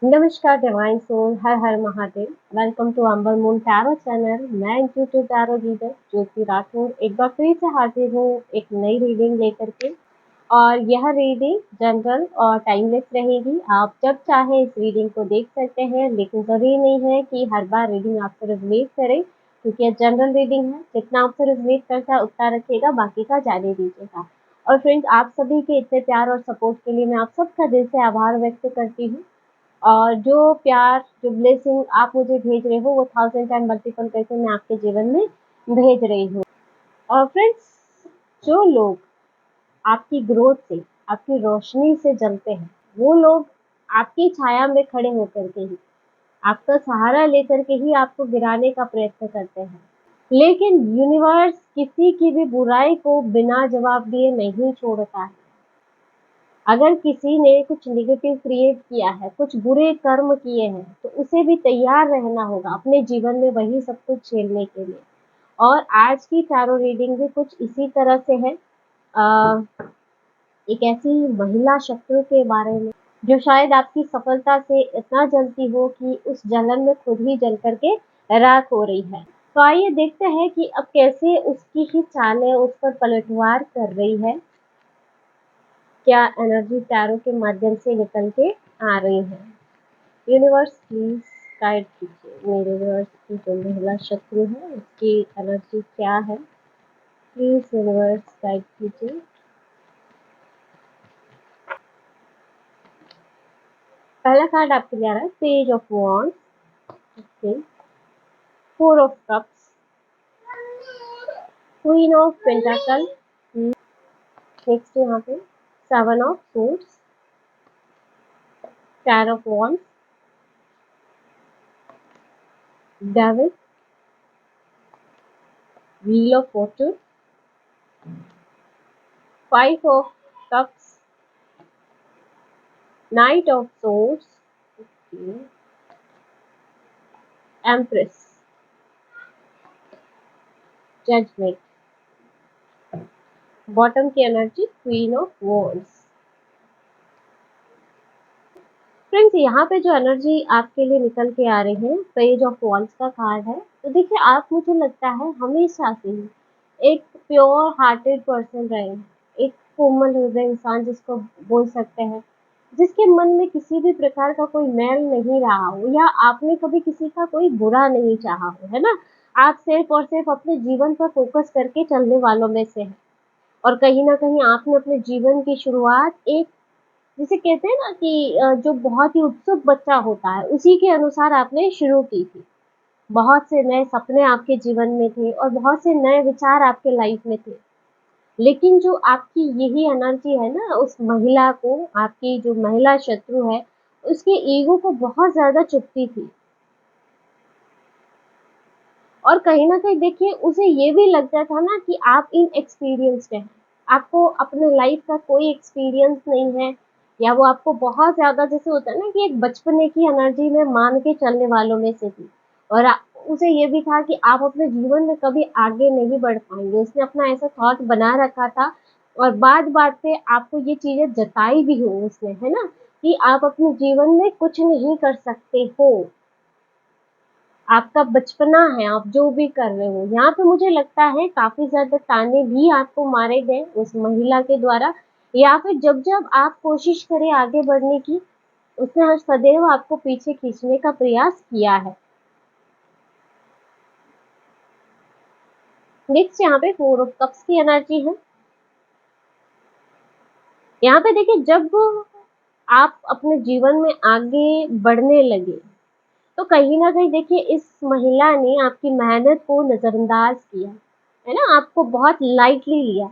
नमस्कार divine soul, हर हर Mahadev. Welcome to Amber Moon tarot channel. मैं intuitive tarot reader Jyoti Rathore एक बार फिर से हाजिर हूँ एक नई रीडिंग लेकर के। और यह रीडिंग जनरल और टाइमलेस रहेगी। आप जब चाहे इस रीडिंग को देख सकते हैं, लेकिन जरूरी नहीं है कि हर बार रीडिंग आपसे रेजोनेट करे, क्योंकि यह जनरल रीडिंग है। जितना आपसे रेजोनेट करता है उतना रखिएगा, बाकी का जाने दीजिएगा। और फ्रेंड्स, आप सभी के इतने प्यार और सपोर्ट के लिए मैं आप सबका दिल से आभार व्यक्त करती हूँ। और जो प्यार, जो ब्लेसिंग आप मुझे भेज रहे हो, वो 1000 टाइम मल्टीपल करके मैं आपके जीवन में भेज रही हूँ। और फ्रेंड्स, जो लोग आपकी ग्रोथ से, आपकी रोशनी से जलते हैं, वो लोग आपकी छाया में खड़े होकर के ही, आपका सहारा लेकर के ही आपको गिराने का प्रयत्न करते हैं। लेकिन यूनिवर्स किसी की भी बुराई को बिना जवाब दिए नहीं छोड़ता है। अगर किसी ने कुछ नेगेटिव क्रिएट किया है, कुछ बुरे कर्म किए हैं, तो उसे भी तैयार रहना होगा अपने जीवन में वही सब कुछ झेलने के लिए। और आज की टैरो रीडिंग भी कुछ इसी तरह से है। अ, एक ऐसी महिला शत्रु के बारे में, जो शायद आपकी सफलता से इतना जलती हो कि उस जलन में खुद ही जल करके राख हो रही है। तो आइए देखते हैं कि अब कैसे उसकी ही चालें उस पर पलटवार कर रही है। क्या एनर्जी टैरो के माध्यम से निकल के आ रही है। यूनिवर्स प्लीज गाइड कीजिए मेरे यूनिवर्स की जो महिला शत्रु है उसकी एनर्जी क्या है। प्लीज यूनिवर्स गाइड कीजिए। पहला कार्ड आपके लिए आ रहा है page of wands, okay, 4 of cups, queen of pentacle, next यहाँ पे 7 of suits, 10 of wands, devil, wheel of fortune, 5 of cups, knight of swords, empress, judgement, bottom की energy queen of wands. Friends, यहाँ पे जो energy आपके लिए निकल के आ रही है, पेज ऑफ वॉन्ड्स का कार्ड है। तो देखिए, आप, मुझे लगता है हमेशा से ही एक प्योर हार्टेड पर्सन रहे, एक कोमल हृदय इंसान जिसको बोल सकते हैं, जिसके मन में किसी भी प्रकार का कोई मैल नहीं रहा हो, या आपने कभी किसी का कोई बुरा नहीं चाहा हो, है ना। आप सिर्फ और सिर्फ अपने जीवन पर फोकस करके चलने वालों में से है। और कहीं ना कहीं आपने अपने जीवन की शुरुआत एक, जिसे कहते हैं ना कि जो बहुत ही उत्सुक बच्चा होता है, उसी के अनुसार आपने शुरू की थी। बहुत से नए सपने आपके जीवन में थे और बहुत से नए विचार आपके लाइफ में थे। लेकिन जो आपकी यही एनर्जी है ना, उस महिला को, आपकी जो महिला शत्रु है, उसके ईगो को बहुत ज्यादा चुभती थी। और कहीं ना कहीं देखिए, उसे ये भी लगता था ना कि आप इनएक्सपीरियंस्ड हैं, आपको अपने लाइफ का कोई एक्सपीरियंस नहीं है, या वो आपको बहुत ज्यादा, जैसे होता है ना कि एक बचपने की एनर्जी में मान के चलने वालों में से थी। और उसे ये भी था कि आप अपने जीवन में कभी आगे नहीं बढ़ पाएंगे, उसने अपना ऐसा थॉट बना रखा था। और बात बात पे आपको ये चीजें जताई भी हो उसने, है ना, कि आप अपने जीवन में कुछ नहीं कर सकते हो, आपका बचपना है, आप जो भी कर रहे हो। यहाँ पे मुझे लगता है काफी ज्यादा ताने भी आपको मारे गए उस महिला के द्वारा, या फिर जब जब आप कोशिश करें आगे बढ़ने की, उसने हर सदैव आपको पीछे खींचने का प्रयास किया है। नेक्स्ट यहाँ पे 4 ऑफ कप्स की एनर्जी है। यहाँ पे देखिए, जब आप अपने जीवन में आगे बढ़ने लगे, तो कहीं ना कहीं देखिए, इस महिला ने आपकी मेहनत को नजरअंदाज किया, है ना, आपको बहुत लाइटली लिया,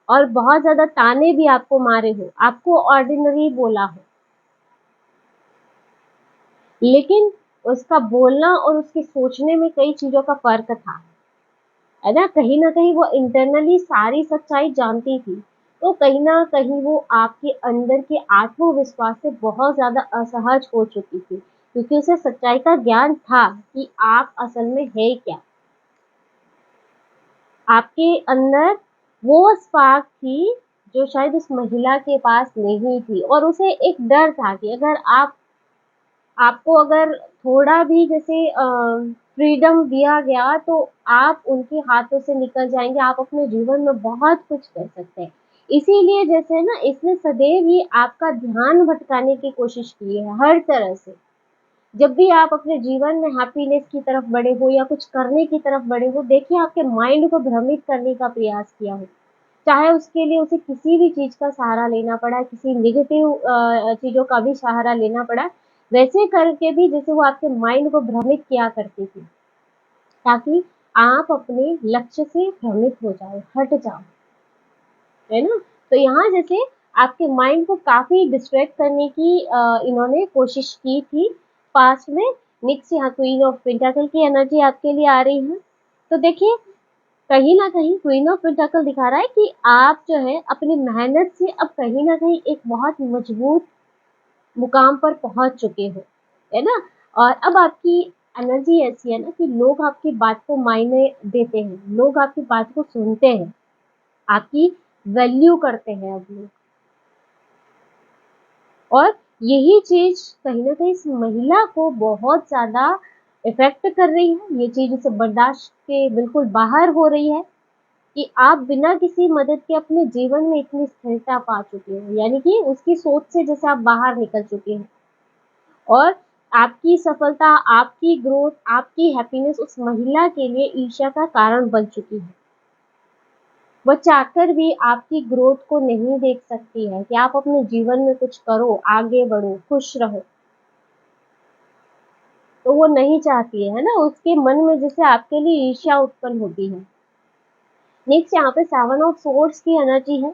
और बहुत ज्यादा ताने भी आपको मारे हो, आपको ऑर्डिनरी बोला हो। लेकिन उसका बोलना और उसके सोचने में कई चीजों का फर्क था, है ना कहीं वो इंटरनली सारी सच्चाई जानती थी। तो कहीं ना कहीं वो आपके अंदर के आत्मविश्वास से बहुत ज्यादा असहज हो चुकी थी, क्योंकि उसे सच्चाई का ज्ञान था कि आप असल में है क्या। आपके अंदर वो स्पार्क थी जो शायद उस महिला के पास नहीं थी, और उसे एक डर था कि अगर आप आपको अगर थोड़ा भी जैसे फ्रीडम दिया गया तो आप उनके हाथों से निकल जाएँगे, आप अपने जीवन में बहुत कुछ कर सकते हैं। इसीलिए जैसे ना इसने सदैव ही आपका ध्यान भटकाने की कोशिश की है, हर तरह से। जब भी आप अपने जीवन में हैप्पीनेस की तरफ बढ़े हो या कुछ करने की तरफ बढ़े हो, देखिए आपके माइंड को भ्रमित करने का प्रयास किया हो। चाहे उसके लिए उसे किसी भी चीज़ का सहारा लेना पड़ा, किसी नेगेटिव चीज़ों का भी सहारा लेना पड़ा, वैसे करके भी जैसे वो आपके माइंड को भ्रमित किया करती थी, ताकि आप अपने लक्ष्य से भ्रमित हो जाओ, हट जाओ, है ना? तो यहाँ जैसे आपके माइंड को काफ़ी डिस्ट्रैक्ट करने की इन्होंने कोशिश की थी पास्ट में। नेक्स्ट यहाँ क्वीन ऑफ पेंटाकल की एनर्जी आपके लिए आ रही है। तो देखिए कहीं न कहीं क्वीन ऑफ पेंटाकल दिखा रहा है कि आप जो है अपनी मेहनत से अब कहीं न कहीं एक बहुत मजबूत मुकाम पर पहुँच चुके हो, है ना? और अब आपकी एनर्जी ऐसी है ना कि लोग आपकी बात को मायने देते हैं, लोग आपकी बात को सुनते हैं, आपकी वैल्यू करते हैं अब लोग। और यही चीज़ कहीं न कहीं इस महिला को बहुत ज़्यादा इफ़ेक्ट कर रही है, ये चीज़ उसे बर्दाश्त के बिल्कुल बाहर हो रही है। कि आप बिना किसी मदद के अपने जीवन में इतनी स्थिरता पा चुके हो, यानी कि उसकी सोच से जैसे आप बाहर निकल चुके हैं और आपकी सफलता, आपकी ग्रोथ, आपकी हैप्पीनेस उस महिला के लिए ईर्ष्या का कारण बन चुकी है। वो चाहकर भी आपकी ग्रोथ को नहीं देख सकती है कि आप अपने जीवन में कुछ करो, आगे बढ़ो, खुश रहो। तो वो नहीं चाहती है ना? उसके मन में जैसे आपके लिए ईर्ष्या उत्पन्न होती है। नेक्स्ट यहाँ पे 7 ऑफ सोर्ड्स की एनर्जी है।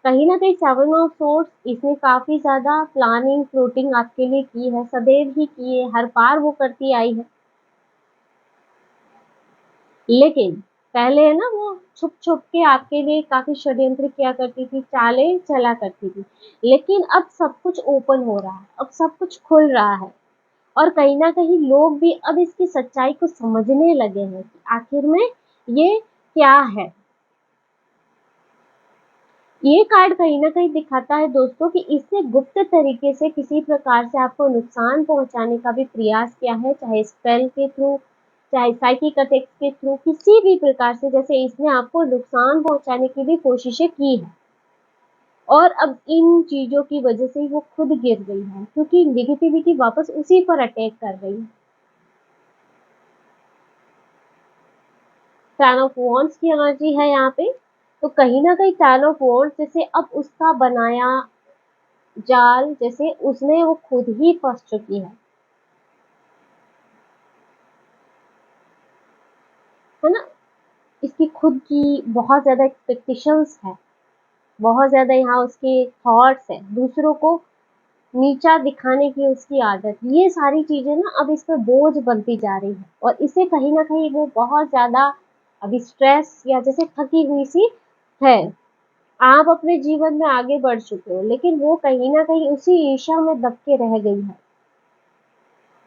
कहीं न कहीं 7 ऑफ सोर्ड्स इसने काफ़ी ज़्यादा प्लानिंग, प्लॉटिंग आपके लिए की है, सदैव ही की है, हर बार वो करती आई है। लेकिन पहले है ना वो छुप-छुप के आपके लिए काफ़ी षड्यंत्र किया करती थी, चालें चला करती थी। लेकिन अब सब कुछ ओपन हो रहा है, अब सब कुछ खुल रहा है और कहीं न कहीं लोग भी अब इसकी सच्चाई को समझने लगे हैं कि आखिर में ये क्या है। ये कार्ड कहीं न कहीं दिखाता है दोस्तों कि इसने गुप्त तरीके से किसी प्रकार से आपको नुकसान पहुँचाने का भी प्रयास किया है, चाहे स्पेल के थ्रू, चाहे साइकिक अटैक्स के थ्रू, किसी भी प्रकार से जैसे इसने आपको नुकसान पहुँचाने की भी कोशिशें की हैं। और अब इन चीज़ों की वजह से ही वो खुद गिर गई है, क्योंकि नेगेटिविटी वापस उसी पर अटैक कर रही है। 10 ऑफ वांड्स की एनर्जी है यहाँ पे, तो कहीं न कहीं 10 ऑफ वांड्स जैसे अब उसका बनाया जाल जैसे उसमें वो खुद ही फँस चुकी है ना? इसकी खुद की बहुत ज़्यादा एक्सपेक्टेशंस है, बहुत ज़्यादा यहाँ उसके थॉट्स हैं, दूसरों को नीचा दिखाने की उसकी आदत, ये सारी चीज़ें ना अब इस पे बोझ बनती जा रही है और इसे कहीं न कहीं वो बहुत ज़्यादा अभी स्ट्रेस या जैसे थकी हुई सी है। आप अपने जीवन में आगे बढ़ चुके हो, लेकिन वो कहीं न कहीं उसी ईर्ष्या में दब के रह गई है।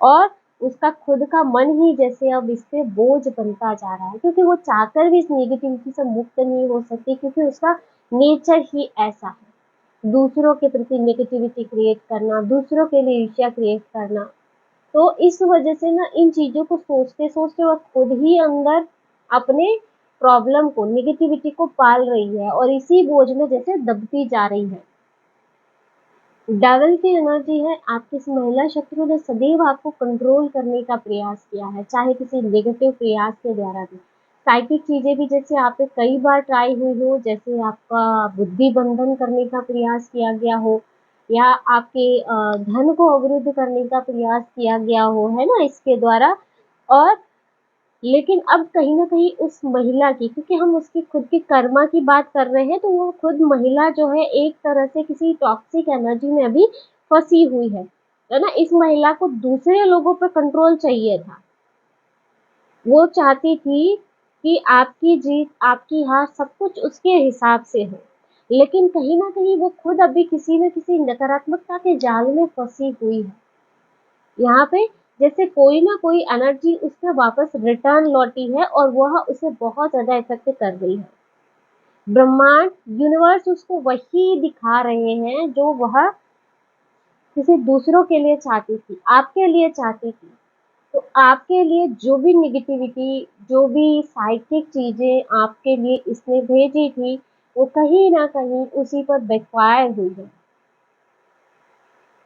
और उसका खुद का मन ही जैसे अब इस पे बोझ बनता जा रहा है, क्योंकि वो चाहकर भी इस नेगेटिविटी से मुक्त नहीं हो सकती, क्योंकि उसका नेचर ही ऐसा है। दूसरों के प्रति नेगेटिविटी क्रिएट करना, दूसरों के लिए ईर्ष्या क्रिएट करना। तो इस वजह से ना इन चीज़ों को सोचते-सोचते वो खुद ही अंदर अपने प्रॉब्लम को, नेगेटिविटी को पाल रही है और इसी बोझ में जैसे दबती जा रही है। डेविल की एनर्जी है, आपकी इस महिला शत्रु ने सदैव आपको कंट्रोल करने का प्रयास किया है, चाहे किसी नेगेटिव प्रयास के द्वारा भी। साइकिक चीज़ें भी जैसे आप पे कई बार ट्राई हुई हो, जैसे आपका बुद्धि बंधन करने का प्रयास किया गया हो या आपके धन को अवरुद्ध करने का प्रयास किया गया हो, है ना, इसके द्वारा। और लेकिन अब कहीं न कहीं उस महिला की, क्योंकि हम उसकी खुद की कर्मा की बात कर रहे हैं, तो वो खुद महिला जो है एक तरह से किसी टॉक्सिक एनर्जी में अभी फँसी हुई है ना? इस महिला को दूसरे लोगों पे कंट्रोल चाहिए था। वो चाहती थी कि आपकी जीत, आपकी हार सब कुछ उसके हिसाब से हो। लेकिन कहीं न कहीं वो खुद अभी किसी न किसी नकारात्मकता के जाल में फँसी हुई है। यहाँ पे जैसे कोई ना कोई एनर्जी उससे वापस रिटर्न लौटी है और वह उसे बहुत ज़्यादा इफ़ेक्ट कर रही है। ब्रह्मांड, यूनिवर्स उसको वही दिखा रहे हैं जो वह किसी दूसरों के लिए चाहती थी, आपके लिए चाहती थी, तो आपके लिए जो भी नेगेटिविटी, जो भी साइकिक चीज़ें आपके लिए इसने भेजी थी, वो कहीं न कहीं उसी पर बैकफायर हुई है।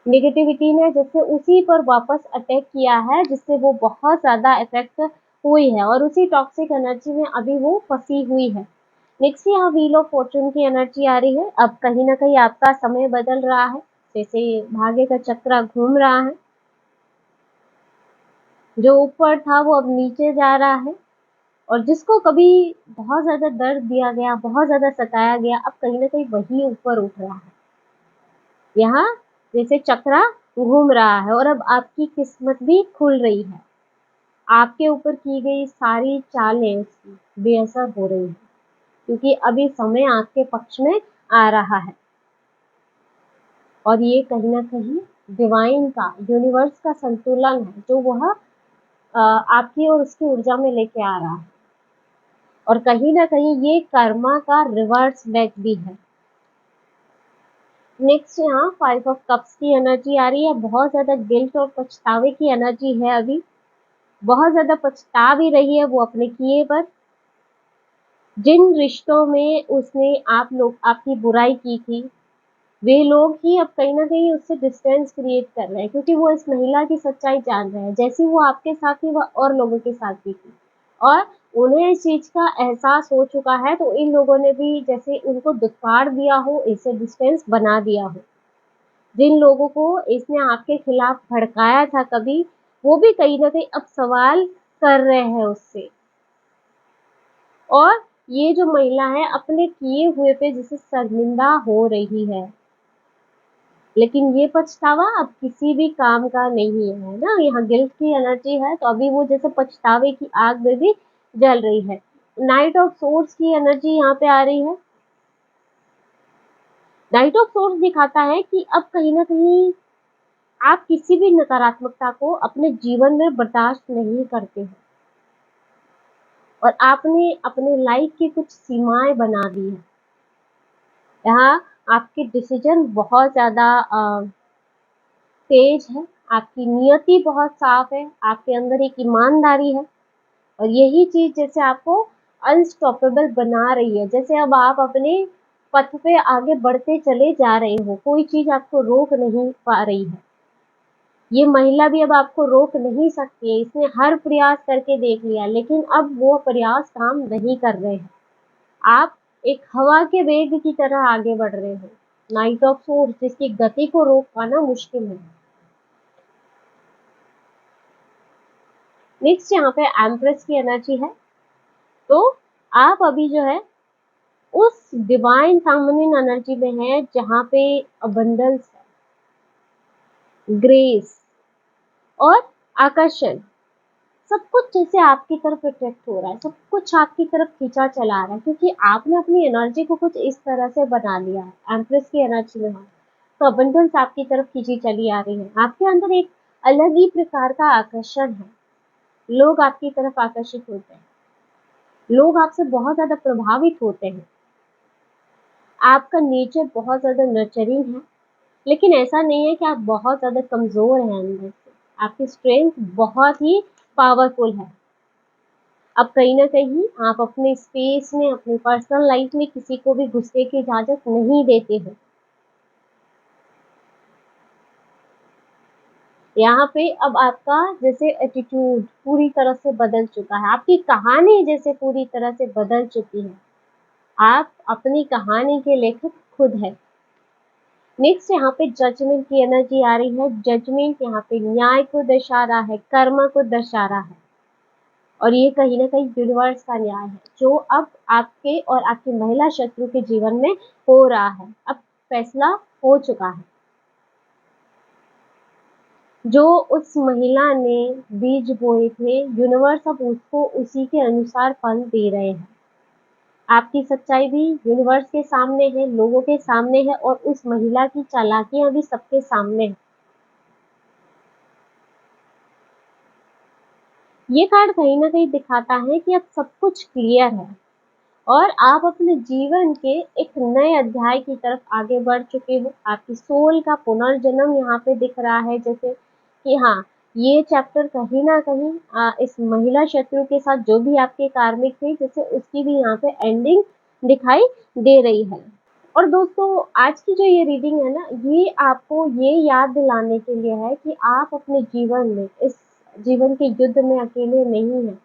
नेगेटिविटी ने जैसे उसी पर वापस अटैक किया है, जिससे वो बहुत ज़्यादा इफ़ेक्ट हुई है और उसी टॉक्सिक एनर्जी में अभी वो फँसी हुई है। नेक्स्ट यहाँ व्हील ऑफ फॉर्च्यून की एनर्जी आ रही है। अब कहीं न कहीं आपका समय बदल रहा है, जैसे भाग्य का चक्र घूम रहा है। जो ऊपर था वो अब नीचे जा रहा है और जिसको कभी बहुत ज़्यादा दर्द दिया गया, बहुत ज़्यादा सताया गया, अब कहीं न कहीं वही ऊपर उठ रहा है। यहाँ जैसे चक्रा घूम रहा है और अब आपकी किस्मत भी खुल रही है। आपके ऊपर की गई सारी चालें उसकी बेअसर हो रही हैं, क्योंकि अभी समय आपके पक्ष में आ रहा है। और ये कहीं न कहीं डिवाइन का, यूनिवर्स का संतुलन है, जो वह आपकी और उसकी ऊर्जा में लेके आ रहा है। और कहीं न कहीं ये कर्मा का रिवर्स बैक भी है। नेक्स्ट यहाँ 5 ऑफ कप्स की एनर्जी आ रही है। बहुत ज़्यादा गिल्ट और पछतावे की एनर्जी है अभी। बहुत ज़्यादा पछता भी रही है वो अपने किए पर। जिन रिश्तों में उसने आपकी बुराई की थी, वे लोग ही अब कहीं न कहीं उससे डिस्टेंस क्रिएट कर रहे हैं, क्योंकि वो इस महिला की सच्चाई जान रहे हैं। जैसी वो आपके साथ थी, वह और लोगों के साथ भी थी और उन्हें इस चीज़ का एहसास हो चुका है, तो इन लोगों ने भी जैसे उनको दुत्कार दिया हो, इससे डिस्टेंस बना दिया हो। जिन लोगों को इसने आपके खिलाफ भड़काया था कभी, वो भी कहीं न कहीं अब सवाल कर रहे हैं उससे। और ये जो महिला है अपने किए हुए पे जैसे शर्मिंदा हो रही है। लेकिन ये पछतावा अब किसी भी काम का नहीं है ना, यहाँ गिल्ट की एनर्जी है, तो अभी वो जैसे पछतावे की आग में भी जल रही है। नाइट ऑफ सोर्ड्स की एनर्जी यहाँ पे आ रही है। नाइट ऑफ सोर्ड्स दिखाता है कि अब कहीं न कहीं आप किसी भी नकारात्मकता को अपने जीवन में बर्दाश्त नहीं करते हैं और आपने अपने लाइफ की कुछ सीमाएँ बना दी हैं। यहाँ आपके डिसीजन बहुत ज़्यादा तेज है, आपकी नियति बहुत साफ है, आपके अंदर एक ईमानदारी है और यही चीज़ जैसे आपको अनस्टॉपेबल बना रही है। जैसे अब आप अपने पथ पे आगे बढ़ते चले जा रहे हो, कोई चीज़ आपको रोक नहीं पा रही है। ये महिला भी अब आपको रोक नहीं सकती है, इसने हर प्रयास करके देख लिया, लेकिन अब वो प्रयास काम नहीं कर रहे हैं। आप एक हवा के वेग की तरह आगे बढ़ रहे हो। नाइट ऑफ सोर्ड्स, जिसकी गति को रोक पाना मुश्किल है। नेक्स्ट यहाँ पे एम्प्रेस की एनर्जी है। तो आप अभी जो है उस डिवाइन फेमिनिन एनर्जी में है, जहाँ पे अबंडेंस है, ग्रेस और आकर्षण, सब कुछ जैसे आपकी तरफ अट्रैक्ट हो रहा है, सब कुछ आपकी तरफ खींचा चला रहा है, क्योंकि आपने अपनी एनर्जी को कुछ इस तरह से बना लिया है। एम्प्रेस की एनर्जी में है, तो अबंडेंस आपकी तरफ खींची चली आ रही है। आपके अंदर एक अलग ही प्रकार का आकर्षण है। लोग आपकी तरफ आकर्षित होते हैं, लोग आपसे बहुत ज़्यादा प्रभावित होते हैं। आपका नेचर बहुत ज़्यादा नर्चरिंग है, लेकिन ऐसा नहीं है कि आप बहुत ज़्यादा कमज़ोर हैं अंदर से। आपकी स्ट्रेंथ बहुत ही पावरफुल है। अब कहीं न कहीं आप अपने स्पेस में, अपनी पर्सनल लाइफ़ में किसी को भी घुसने की इजाज़त नहीं देते हो। यहाँ पे अब आपका जैसे एटीट्यूड पूरी तरह से बदल चुका है। आपकी कहानी जैसे पूरी तरह से बदल चुकी है। आप अपनी कहानी के लेखक खुद हैं। नेक्स्ट यहाँ पे जजमेंट की एनर्जी आ रही है। जजमेंट यहाँ पे न्याय को दर्शा रहा है, कर्म को दर्शा रहा है और ये कहीं न कहीं यूनिवर्स का न्याय है, जो अब आपके और आपकी महिला शत्रु के जीवन में हो रहा है। अब फैसला हो चुका है। जो उस महिला ने बीज बोए थे, यूनिवर्स अब उसको उसी के अनुसार फल दे रहे हैं। आपकी सच्चाई भी यूनिवर्स के सामने है, लोगों के सामने है और उस महिला की चालाकियाँ भी सबके सामने है। ये कार्ड कहीं न कहीं दिखाता है कि अब सब कुछ क्लियर है। और आप अपने जीवन के एक नए अध्याय की तरफ आगे बढ़ चुके हो। आपकी सोल का पुनर्जन्म यहाँ पे दिख रहा है, जैसे कि हाँ, ये चैप्टर कहीं ना कहीं इस महिला शत्रु के साथ जो भी आपके कार्मिक थे, जैसे उसकी भी यहाँ पे एंडिंग दिखाई दे रही है। और दोस्तों, आज की जो ये रीडिंग है ना, ये आपको ये याद दिलाने के लिए है कि आप अपने जीवन में, इस जीवन के युद्ध में अकेले नहीं हैं।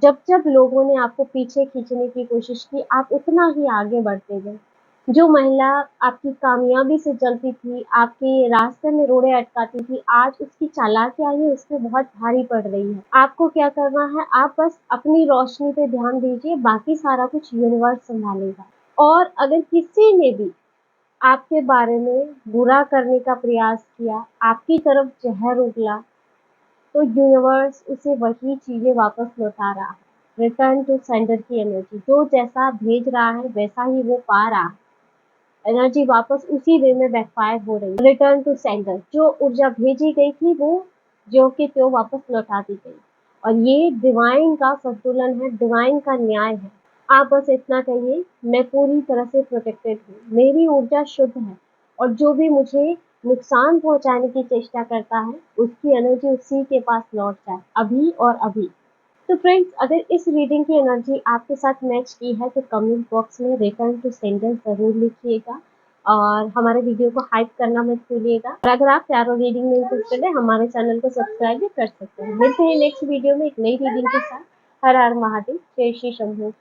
जब जब लोगों ने आपको पीछे खींचने की कोशिश की, आप उतना ही आगे बढ़ते गए। जो महिला आपकी कामयाबी से जलती थी, आपके रास्ते में रोड़े अटकाती थी, आज उसकी चालाकियां ही उस पे बहुत भारी पड़ रही है। आपको क्या करना है, आप बस अपनी रोशनी पे ध्यान दीजिए, बाकी सारा कुछ यूनिवर्स संभालेगा। और अगर किसी ने भी आपके बारे में बुरा करने का प्रयास किया, आपकी तरफ जहर उगला, तो यूनिवर्स उसे वही चीजें वापस लौटा रहा है। रिटर्न टू सेंडर की एनर्जी, जो जैसा भेज रहा है वैसा ही वो पा रहा है। एनर्जी वापस उसी वे में बैकफायर हो रही है। रिटर्न टू सेंडर, जो ऊर्जा भेजी गई थी वो जो के त्यों वापस लौटा दी गई। और ये डिवाइन का संतुलन है, डिवाइन का न्याय है। आप बस इतना कहिए, मैं पूरी तरह से प्रोटेक्टेड हूँ, मेरी ऊर्जा शुद्ध है, और जो भी मुझे नुकसान पहुंचाने की चेष्टा करता है, उसकी एनर्जी उसी के पास लौट जाए, अभी और अभी। तो फ्रेंड्स, अगर इस रीडिंग की एनर्जी आपके साथ मैच की है तो कमेंट बॉक्स में रिटर्न टू सेंडर ज़रूर लिखिएगा, और हमारे वीडियो को हाइप करना मत भूलिएगा। और अगर आप टैरो रीडिंग में इंटरेस्टेड है, हमारे चैनल को सब्सक्राइब भी कर सकते हैं। मिलते हैं नेक्स्ट वीडियो में एक नई रीडिंग के साथ। हर हर महादेव, जय श्री शंभू।